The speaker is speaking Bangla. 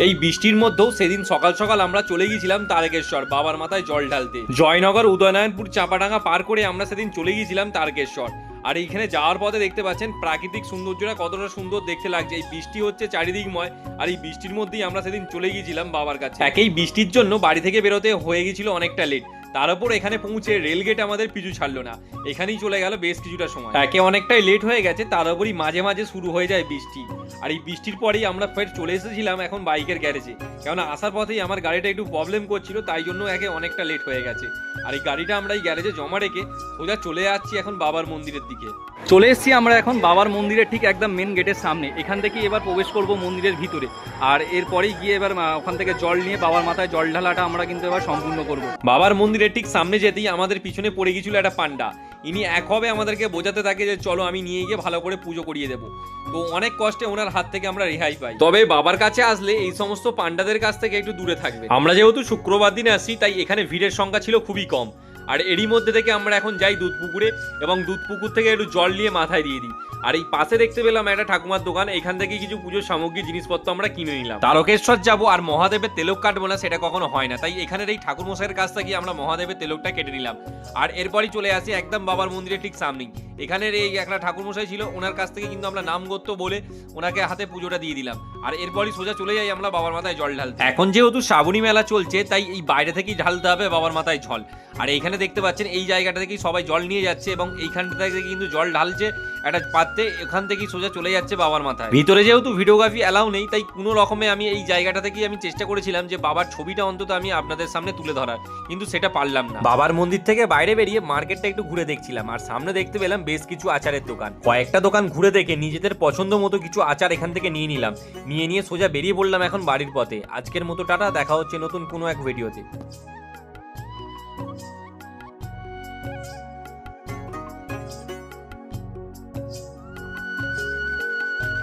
এই বৃষ্টির মধ্যেও সেদিন সকাল সকাল আমরা চলে গিয়েছিলাম তারকেশ্বর বাবার মাথায় জল ঢালতে। জয়নগর উদয়নারায়ণপুর চাপাডাঙ্গা পার করে আমরা সেদিন চলে গিয়েছিলাম তারকেশ্বর। আর এইখানে যাওয়ার পথে দেখতে পাচ্ছেন প্রাকৃতিক সৌন্দর্যটা কতটা সুন্দর দেখতে লাগছে। এই বৃষ্টি হচ্ছে চারিদিকময়, আর এই বৃষ্টির মধ্যেই আমরা সেদিন চলে গিয়েছিলাম বাবার কাছে। একেই বৃষ্টির জন্য বাড়ি থেকে বেরোতে হয়ে গিয়েছিল অনেকটা লেট, তার উপর এখানে পৌঁছে রেলগেট আমাদের পিছু ছাড়লো না, এখানেই চলে গেল বেশ কিছুটা সময়। একে অনেকটাই লেট হয়ে গেছে, তার উপরই মাঝে মাঝে শুরু হয়ে যায় বৃষ্টি। আর এই বৃষ্টির পরেই আমরা ফের চলে এসেছিলাম এখন বাইকের গ্যারেজে, কেননা আসার পথেই আমার গাড়িটা একটু প্রবলেম করছিল, তাই জন্য একে অনেকটা লেট হয়ে গেছে। আর এই গাড়িটা আমরা এই গ্যারেজে জমা রেখে সোজা চলে যাচ্ছি এখন বাবার মন্দিরের দিকে। চলে এসেছি আমরা এখন বাবার মন্দিরের ঠিক একদম মেন গেটের সামনে। এখান থেকে এবার প্রবেশ করব মন্দিরের ভিতরে, আর এরপরেই গিয়ে এবার ওখান থেকে জল নিয়ে বাবার মাথায় জল ঢালাটা আমরা কিন্তু এবার সম্পূর্ণ করব। বাবার মন্দিরের ঠিক সামনে যেতেই আমাদের পিছনে পড়ে গিয়েছিল একটা পান্ডা। ইনি একভাবে আমাদেরকে বোঝাতে থাকে যে চলো আমি নিয়ে গিয়ে ভালো করে পুজো করিয়ে দেবো। তো অনেক কষ্টে ওনার হাত থেকে আমরা রেহাই পাই। তবে বাবার কাছে আসলে এই সমস্ত পান্ডাদের কাছ থেকে একটু দূরে থাকবে। আমরা যেহেতু শুক্রবার দিনে আসছি, তাই এখানে ভিড়ের সংখ্যা ছিল খুবই কম। আর এরই মধ্যে থেকে আমরা এখন যাই দুধ পুকুরে, এবং দুধ পুকুর থেকে একটু জল নিয়ে মাথায় দিয়ে দিই। আর এই পাশে দেখতে পেলাম একটা ঠাকুমার দোকান, এখান থেকে কিছু পুজোর সামগ্রী জিনিসপত্র আমরা কিনে নিলাম। তারকেশ্বর যাবো আর মহাদেবের তেলক কাটবো না, সেটা কখনো হয় না, তাই এখানের এই ঠাকুর মশাইয়ের কাছ থেকে আমরা মহাদেবের তেলকটা কেটে নিলাম। আর এরপরই চলে আসি একদম বাবার মন্দিরের ঠিক সামনেই। এখানের এই একটা ঠাকুর মশাই ছিল, ওনার কাছ থেকে কিন্তু আমরা নাম গোত্র বলে ওনাকে হাতে পুজোটা দিয়ে দিলাম। আর এরপরই সোজা চলে যাই আমরা বাবার মাথায় জল ঢালতে। এখন যেহেতু শ্রাবণী মেলা চলছে, তাই এই বাইরে থেকেই ঢালতে হবে বাবার মাথায় জল। আর এইখানে দেখতে পাচ্ছেন এই জায়গাটা থেকেই সবাই জল নিয়ে যাচ্ছে, এবং এইখানটা থেকে কিন্তু জল ঢালছে একটা পাত্রে, এখান থেকেই সোজা চলে যাচ্ছে বাবার মাথায়। ভিতরে যেহেতু ভিডিওগ্রাফি অ্যালাউ নেই, তাই কোনো রকমে আমি এই জায়গাটা থেকেই আমি চেষ্টা করেছিলাম যে বাবার ছবিটা অন্তত আমি আপনাদের সামনে তুলে ধরার, কিন্তু সেটা পারলাম না। বাবার মন্দির থেকে বাইরে বেরিয়ে মার্কেটটা একটু ঘুরে দেখছিলাম, আর সামনে দেখতে পেলাম বেশ কিছু আচারের দোকান। কয়েকটা দোকান ঘুরে দেখে নিজেদের পছন্দ মতো কিছু আচার এখান থেকে নিয়ে নিলাম। নিয়ে সোজা বেরিয়ে পড়লাম এখন বাড়ির পথে। আজকের মতো টাটা, দেখা হচ্ছে নতুন কোনো এক ভিডিওতে।